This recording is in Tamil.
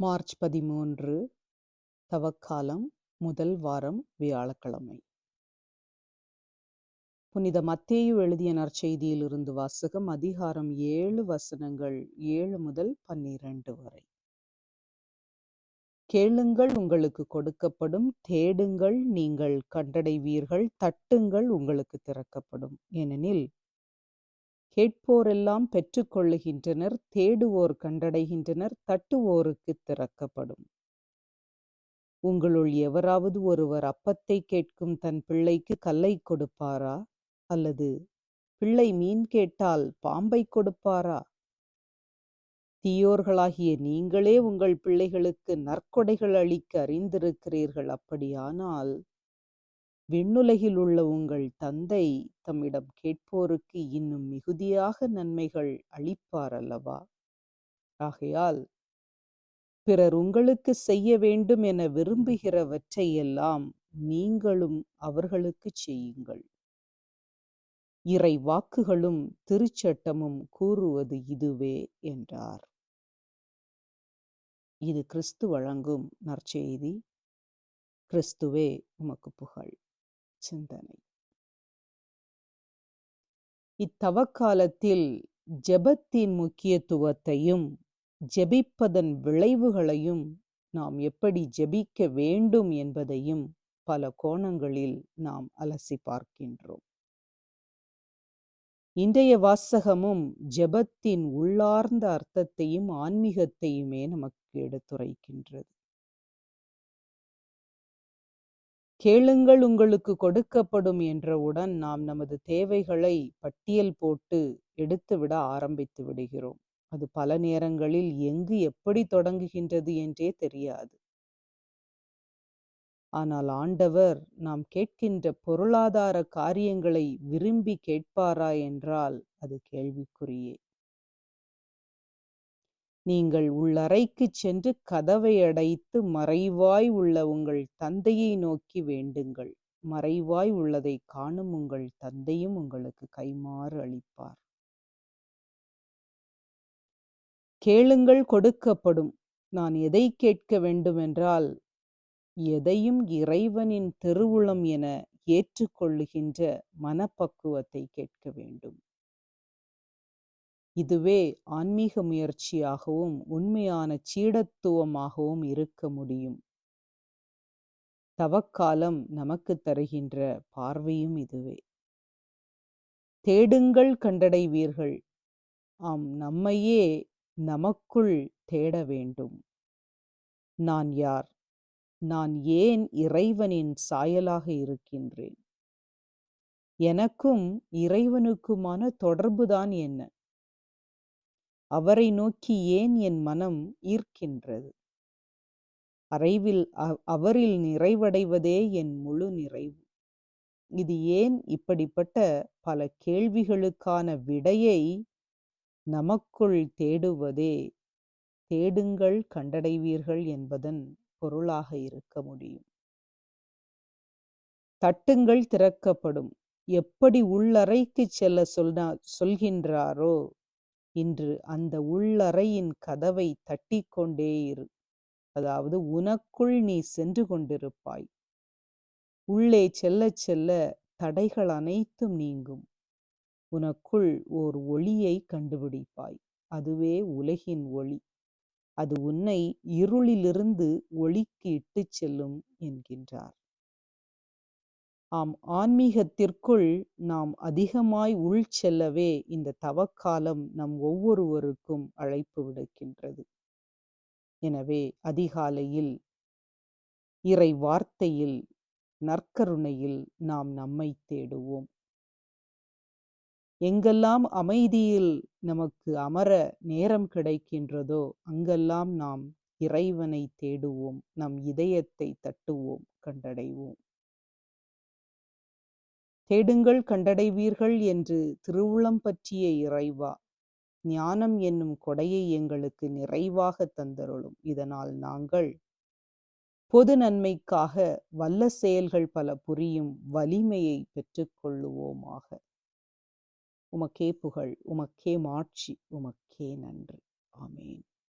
மார்ச் 13 தவக்காலம் முதல் வாரம் வியாழக்கிழமை. புனித மத்தேயு எழுதிய நற்செய்தியிலிருந்து வாசகம். அதிகாரம் 7 வசனங்கள் 7 முதல் 12 வரை. கேளுங்கள், உங்களுக்கு கொடுக்கப்படும்; தேடுங்கள், நீங்கள் கண்டடைவீர்கள்; தட்டுங்கள், உங்களுக்கு திறக்கப்படும். ஏனெனில் கேட்போரெல்லாம் பெற்றுக்கொள்ளுகின்றனர், தேடுவோர் கண்டடைகின்றனர், தட்டுவோருக்கு திறக்கப்படும். உங்களுள் எவராவது ஒருவர் அப்பத்தை கேட்கும் தன் பிள்ளைக்கு கல்லை கொடுப்பாரா? அல்லது பிள்ளை மீன் கேட்டால் பாம்பை கொடுப்பாரா? தீயோர்களாகிய நீங்களே உங்கள் பிள்ளைகளுக்கு நற்கொடைகள் அளிக்க அறிந்திருக்கிறீர்கள். அப்படியானால் விண்ணுலகில் உள்ள உங்கள் தந்தை தம்மிடம் கேட்போருக்கு இன்னும் மிகுதியாக நன்மைகள் அளிப்பார் அல்லவா? ஆகையால் பிறர் உங்களுக்கு செய்ய வேண்டும் என விரும்புகிறவற்றையெல்லாம் நீங்களும் அவர்களுக்கு செய்யுங்கள். இறை வாக்குகளும் திருச்சட்டமும் கூறுவது இதுவே என்றார். இது கிறிஸ்து வழங்கும் நற்செய்தி. கிறிஸ்துவே உமக்கு புகழ். சிந்தனை. இத்தவக்காலத்தில் ஜெபத்தின் முக்கியத்துவத்தையும் ஜெபிப்பதன் விளைவுகளையும் நாம் எப்படி ஜெபிக்க வேண்டும் என்பதையும் பல கோணங்களில் நாம் அலசி பார்க்கின்றோம். இன்றைய வாசகமும் ஜெபத்தின் உள்ளார்ந்த அர்த்தத்தையும் ஆன்மீகத்தையுமே நமக்கு எடுத்துரைக்கின்றது. கேளுங்கள், உங்களுக்கு கொடுக்கப்படும் என்றவுடன் நாம் நமது தேவைகளை பட்டியல் போட்டு எடுத்துவிட ஆரம்பித்து விடுகிறோம். அது பல நேரங்களில் எங்கு எப்படி தொடங்குகின்றது என்றே தெரியாது. ஆனால் ஆண்டவர் நாம் கேட்கின்ற பொருளாதார காரியங்களை விரும்பி கேட்பாரா என்றால் அது கேள்விக்குறியே. நீங்கள் உள்ளறைக்கு சென்று கதவை அடைத்து மறைவாய் உள்ள உங்கள் தந்தையை நோக்கி வேண்டுங்கள். மறைவாய் உள்ளதை காணும் உங்கள் தந்தையும் உங்களுக்கு கைமாறு அளிப்பார். கேளுங்கள், கொடுக்கப்படும். நான் எதை கேட்க வேண்டுமென்றால் எதையும் இறைவனின் திருவுளம் என ஏற்றுக்கொள்ளுகின்ற மனப்பக்குவத்தை கேட்க வேண்டும். இதுவே ஆன்மீக முயற்சியாகவும் உண்மையான சீடத்துவமாகவும் இருக்க முடியும். தவக்காலம் நமக்கு தருகின்ற பார்வையும் இதுவே. தேடுங்கள், கண்டடைவீர்கள். ஆம், நம்மையே நமக்குள் தேட வேண்டும். நான் யார்? நான் ஏன் இறைவனின் சாயலாக இருக்கின்றேன்? எனக்கும் இறைவனுக்குமான தொடர்புதான் என்ன? அவரை நோக்கி ஏன் என் மனம் ஈர்க்கின்றது? அவரில் நிறைவடைவதே என் முழு நிறைவு. இது ஏன் இப்படிப்பட்ட பல கேள்விகளுக்கான விடையை நமக்குள் தேடுவதே தேடுங்கள், கண்டடைவீர்கள் என்பதன் பொருளாக இருக்க முடியும். தட்டுங்கள், திறக்கப்படும். எப்படி உள்ளறைக்கு செல்ல சொல்கின்றாரோ இன்று அந்த உள்ளறையின் கதவை தட்டிக்கொண்டே இரு. அதாவது உனக்குள் நீ சென்று கொண்டிருப்பாய். உள்ளே செல்ல செல்ல தடைகள் அனைத்தும் நீங்கும். உனக்குள் ஓர் ஒளியை கண்டுபிடிப்பாய். அதுவே உலகின் ஒளி. அது உன்னை இருளிலிருந்து ஒளிக்கு இட்டு செல்லும் என்கின்றார். ஆம், ஆன்மீகத்திற்குள் நாம் அதிகமாய் உள் செல்லவே இந்த தவக்காலம் நம் ஒவ்வொருவருக்கும் அழைப்பு விடுக்கின்றது. எனவே அதிகாலையில் இறை வார்த்தையில் நற்கருணையில் நாம் நம்மை தேடுவோம். எங்கெல்லாம் அமைதியில் நமக்கு அமர நேரம் கிடைக்கின்றதோ அங்கெல்லாம் நாம் இறைவனை தேடுவோம், நம் இதயத்தை தட்டுவோம், கண்டடைவோம். தேடுங்கள், கண்டடைவீர்கள் என்று திருவுளம் பற்றிய இறைவா, ஞானம் என்னும் கொடையை எங்களுக்கு நிறைவாக தந்தருளும். இதனால் நாங்கள் பொது நன்மைக்காக வல்ல செயல்கள் பல புரியும் வலிமையை பெற்றுக்கொள்ளுவோமாக. உமக்கே புகழ், உமக்கே மாட்சி, உமக்கே நன்றி. ஆமேன்.